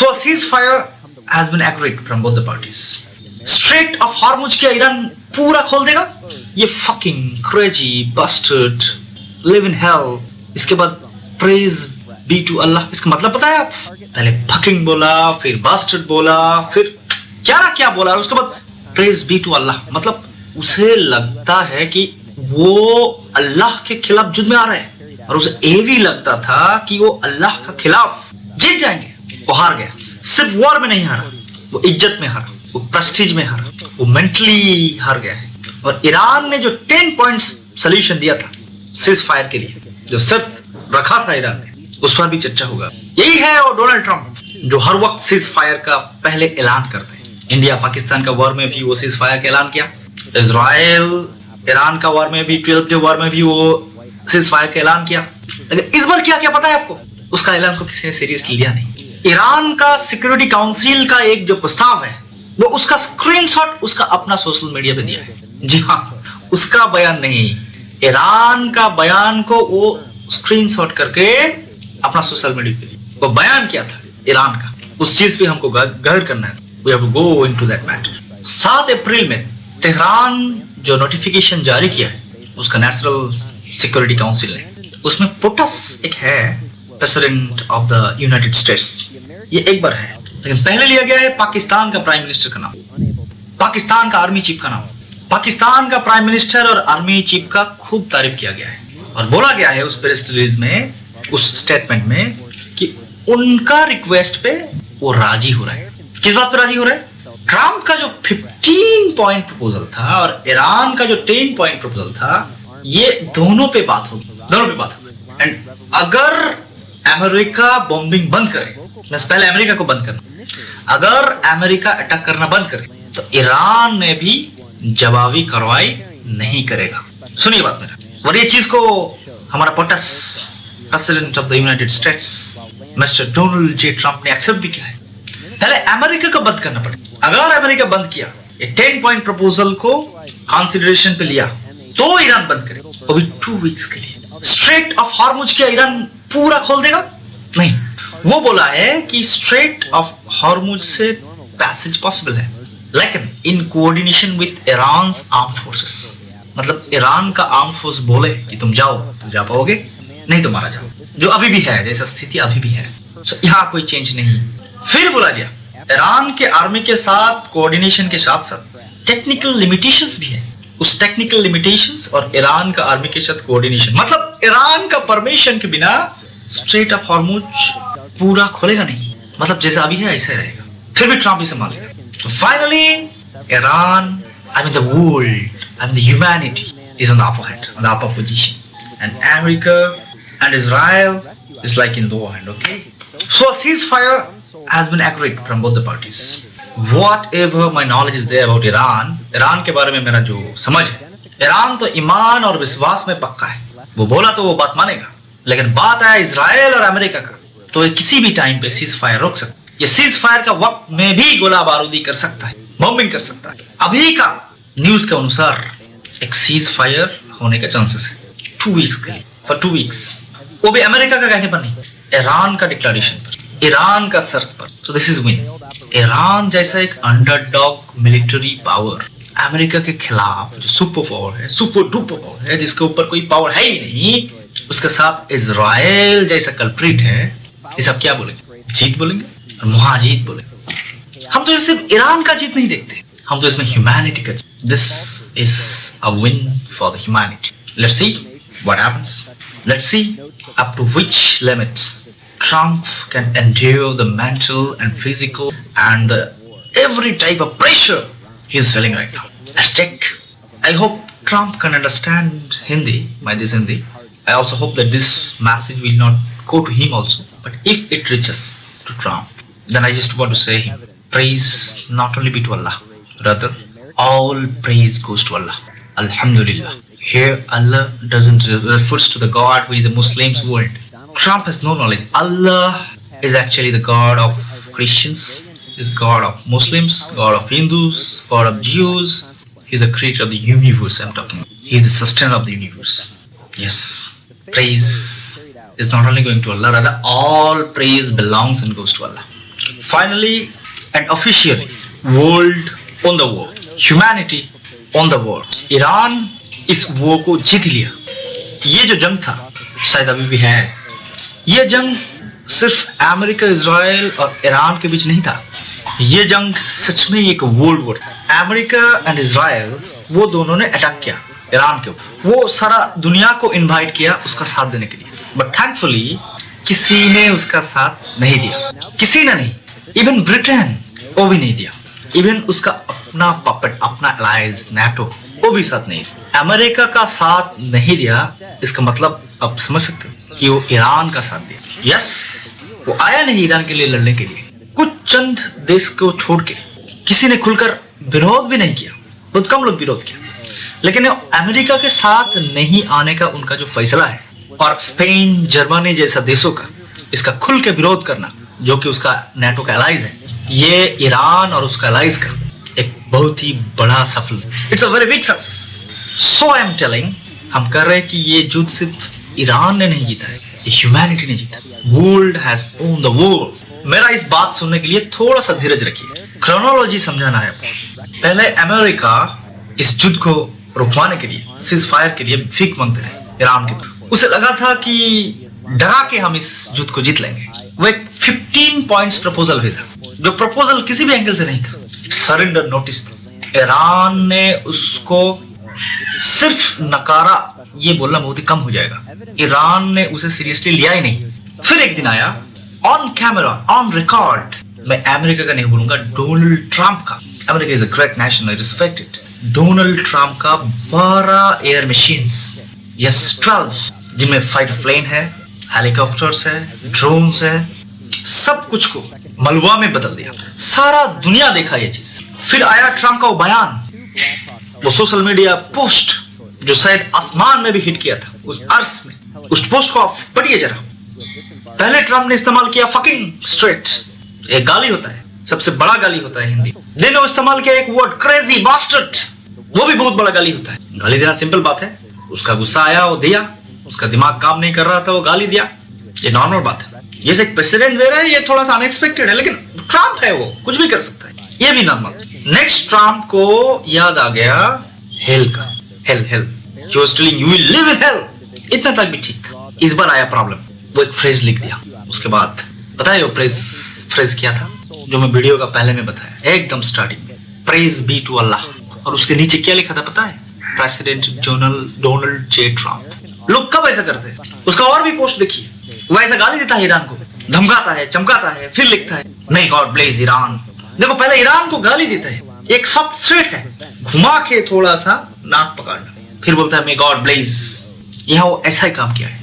So a ceasefire has been agreed from both the parties. Straight of Hormuz क्या Iran पूरा खोल देगा? ये fucking crazy bastard live in hell. इसके बाद praise be to Allah. इसका मतलब पता है आप? पहले fucking बोला, फिर bastard बोला, फिर क्या बोला, और उसके बाद praise be to Allah. मतलब उसे लगता है कि वो अल्लाह के खिलाफ युद्ध में आ रहे हैं, और उसे ये भी लगता था कि वो अल्लाह के खिलाफ जीत जाएंगे. वो हार गया. सिर्फ वॉर में नहीं हारा, वो इज्जत में हारा, वो प्रेस्टीज में हारा, वो मेंटली हार गया है. और ईरान ने जो 10 पॉइंट्स सोल्यूशन दिया था सीज फायर के लिए, जो शर्त रखा था ईरान ने, उस पर भी चर्चा होगा. यही है और डोनाल्ड ट्रंप जो हर वक्त सीज फायर का पहले ऐलान करते हैं. इंडिया पाकिस्तान का वॉर में भी वो सीज फायर का ऐलान किया. इजराइल ईरान का वॉर में भी, 12 डे वॉर में भी वो सीज फायर का ऐलान किया. लेकिन इस बार क्या पता है आपको? उसका ऐलान को किसी ने सीरियसली लिया नहीं. ईरान का सिक्योरिटी काउंसिल का एक जो प्रस्ताव है, वो उसका स्क्रीनशॉट उसका अपना सोशल मीडिया पे दिया है. जी हाँ, उसका बयान नहीं, ईरान का बयान को वो स्क्रीनशॉट करके अपना सोशल मीडिया पे वो बयान किया था ईरान का. उस चीज पे हमको गौर करना है. We have to go into that matter. 7 April में तेहरान जो नोटिफिकेशन जारी किया है उसका नेशनल सिक्योरिटी काउंसिल ने, उसमें पोटस एक है, president of the United states. ये एक बार है, लेकिन पहले लिया गया है पाकिस्तान का प्राइम मिनिस्टर का नाम, पाकिस्तान का आर्मी चीफ का नाम. पाकिस्तान का प्राइम मिनिस्टर और आर्मी चीफ का खूब तारीफ किया गया है, और बोला गया है उस प्रेस रिलीज में, उस स्टेटमेंट में, कि उनका रिक्वेस्ट पे वो राजी हो रहा है. किस बात पे राजी हो रहा है? ट्रम्प का जो 15 पॉइंट प्रपोजल था और ईरान का जो 10 पॉइंट प्रपोजल था, ये दोनों पे बात होगी, दोनों पे बात होगी. एंड अगर अमेरिका बॉम्बिंग बंद करे, पहले अमेरिका को बंद करना, अगर अमेरिका अटैक करना बंद करे, तो ईरान में भी जवाबी कार्रवाई नहीं करेगा. सुनिए बात मेरा. और ये चीज को हमारा POTUS president of the United states mister Donald J Trump ने एक्सेप्ट भी किया है. पहले अमेरिका को बंद करना पड़ेगा. अगर अमेरिका बंद किया, ये 10 पॉइंट प्रपोजल को कंसिडरेशन पे लिया, तो ईरान बंद करे, वो भी 2 वीक्स के लिए. स्ट्रेट ऑफ हॉर्मुज क्या ईरान पूरा खोल देगा? नहीं. वो बोला है कि स्ट्रेट ऑफ हॉर्मुज से पैसेज पॉसिबल है, लेकिन in coordination with Iran arm forces. मतलब ईरान का आर्म फोर्स बोले कि तुम जाओ तो जा पाओगे, नहीं तो मारा जाओ. जो अभी भी है, जैसा स्थिति अभी भी है, यहाँ कोई चेंज नहीं. फिर बोला गया ईरान के आर्मी के साथ कोऑर्डिनेशन के साथ साथ टेक्निकल लिमिटेशंस भी है. उस टेक्निकल लिमिटेशंस और ईरान का आर्मी के साथ कोऑर्डिनेशन, मतलब ईरान का परमिशन के बिना स्ट्रेट ऑफ हॉर्मुज पूरा खोलेगा नहीं. मतलब जैसा अभी है ऐसा रहेगा. फिर भी ट्रम्प इसे मान लेगा. तो finally Iran, I mean the world, I mean the humanity is on the upper hand, on the upper position, and America and Israel is like in lower hand. Okay, so a ceasefire has been agreed from both the parties. Whatever my knowledge is there about Iran, Iran के बारे में मेरा जो समझ है, Iran तो ईमान और विश्वास में पक्का है. वो बोला तो वो बात मानेगा. लेकिन बात है इजराइल और अमेरिका का, तो किसी भी टाइम पे सीज फायर रोक सकता है. ये सीज फायर का वक्त में भी गोला बारूदी कर सकता है, बॉम्बिंग कर सकता है. अभी का न्यूज के अनुसार एक सीज फायर होने का चांसेस है 2 वीक्स के लिए, फॉर 2 वीक्स. वो भी अमेरिका का कहने पर नहीं, ईरान का डिक्लेरेशन पर, ईरान का शर्त पर. So this is win. Iran जैसा एक अंडरडॉग मिलिट्री पावर अमेरिका के खिलाफ, जो सुपर पावर है, सुपर डुपर पावर है, जिसके ऊपर कोई पावर है ही नहीं, उसके साथ इजराइल जैसा कल्प्रिट है. ये सब क्या बोलेंगे? जीत बोलेंगे और महाजीत बोलेंगे. हम तो सिर्फ ईरान का जीत नहीं देखते, हम तो इसमें ह्यूमैनिटी का जीत. This is a win for the humanity. Let's see what happens. Let's see up to which limits Trump can endure the mental and physical and the every type of pressure he's feeling right now. Let's check. I hope Trump can understand Hindi, by this Hindi. I also hope that this message will not go to him also. But if it reaches to Trump, then I just want to say him, praise not only be to Allah, rather all praise goes to Allah. Alhamdulillah. Here Allah doesn't refers to the God who is the Muslims world. Trump has no knowledge. Allah is actually the God of Christians, is God of Muslims, God of Hindus, God of Jews. He is the creator of the universe I'm talking about. He is the sustainer of the universe. Yes. Praise is not only going to Allah, rather all praise belongs and goes to Allah. Finally and officially world on the war, humanity on the war. Iran इस war को जीत लिया। ये जो जंग था, शायद अभी भी है, ये जंग सिर्फ अमेरिका, इजराइल और ईरान के बीच नहीं था। ये जंग सच में एक वर्ल्ड वॉर था। अमेरिका एंड इजराइल वो दोनों ने अटैक किया ईरान के ऊपर। वो सारा दुनिया को इनवाइट किया उसका साथ देने के लिए, बट थैंकफुली किसी ने उसका साथ नहीं दिया। किसी ने नहीं, इवन ब्रिटेन वो भी नहीं दिया, इवन उसका अपना पपेट, अपना अलायंस नाटो वो भी साथ नहीं दिया। अमेरिका का साथ नहीं दिया, इसका मतलब आप समझ सकते हो कि वो ईरान का साथ दिया। यस, वो आया नहीं ईरान के लिए लड़ने के लिए। कुछ चंद देश को छोड़ के किसी ने खुलकर विरोध भी नहीं किया, बहुत कम लोग विरोध किया। लेकिन अमेरिका के साथ नहीं आने का उनका जो फैसला है, और स्पेन, जर्मनी जैसा देशों का इसका खुल के विरोध करना, जो कि उसका नाटो का अलाइज है, ये ईरान और उसका अलाइज का एक बहुत ही बड़ा सफल, it's a very big success. So I am telling, हम कर रहे हैं कि ये युद्ध सिर्फ ईरान ने नहीं जीता है, ये ह्यूमैनिटी ने जीता। World has own the war. मेरा इस बात सुनने के लिए थोड़ा सा धीरज रखिए, क्रोनोलॉजी समझाना है। पहले अमेरिका इस युद्ध को रुकवाने के लिए, सीज फायर के लिए भीख मांगते रहे ईरान के ऊपर। उसे लगा था कि डरा के हम इस युद्ध को जीत लेंगे। वो एक 15 पॉइंट्स प्रपोजल भी था, जो प्रपोजल किसी भी एंगल से नहीं था, एक सरेंडर नोटिस था। ईरान ने उसको सिर्फ नकारा, ये बोलना बहुत ही कम हो जाएगा। ईरान ने उसे सीरियसली लिया ही नहीं। फिर एक दिन आया, ऑन कैमरा, ऑन रिकॉर्ड, मैं अमेरिका का नहीं बोलूंगा, डोनाल्ड ट्रंप का। America is a great nation, I respect it. Donald Trump का 12 एयर मशीन्स, यस 12, जिनमें फाइटर प्लेन है, हेलीकॉप्टर्स है, ड्रोन्स है, सब कुछ को मलबा में बदल दिया। सारा दुनिया देखा ये चीज। फिर आया ट्रंप का वो बयान, वो सोशल मीडिया पोस्ट जो शायद आसमान में भी हिट किया था, उस अर्थ में। उस पोस्ट को आप पढ़िए जरा। पहले ट्रंप ने इस्तेमाल किया फकिंग स्ट्रेट, एक गाली होता है, सबसे बड़ा गाली होता है हिंदी। देन वो इस्तेमाल किया एक वर्ड क्रेजी बास्टर्ड, वो भी बहुत बड़ा गाली होता है। गाली देना सिंपल बात है, उसका गुस्सा आया वो दिया, उसका दिमाग काम नहीं कर रहा था वो गाली दिया, ये नॉर्मल बात है। ये एक प्रेसिडेंट दे रहा है, ये थोड़ा सा अनएक्सपेक्टेड है, लेकिन ट्रंप है, वो कुछ भी कर सकता है, ये भी नॉर्मल। नेक्स्ट ट्रंप को याद आ गया हेल का, हेल हेल, जो telling you will live in hell, इतना तक भी ठीक था। इस बार आया प्रॉब्लम, वो एक फ्रेज लिख दिया। उसके बाद पता है वो फ्रेज क्या था, जो मैं वीडियो का पहले में बताया एकदम स्टार्टिंग में, प्रेज बी टू अल्लाह। और उसके नीचे क्या लिखा था पता है, प्रेसिडेंट डोनाल्ड जे ट्रंप। लोग कब ऐसा करते हैं, उसका और भी पोस्ट देखिए, वो ऐसा गाली देता है ईरान को, धमकाता है, चमकाता है, फिर लिखता है नहीं गॉड ब्लेस ईरान। देखो पहले ईरान को गाली देता है, एक सॉफ्ट थ्रेट है, घुमा के थोड़ा सा नाक पकड़ना, फिर बोलता है मे गॉड ब्लेस। यहाँ वो ऐसा ही काम किया है।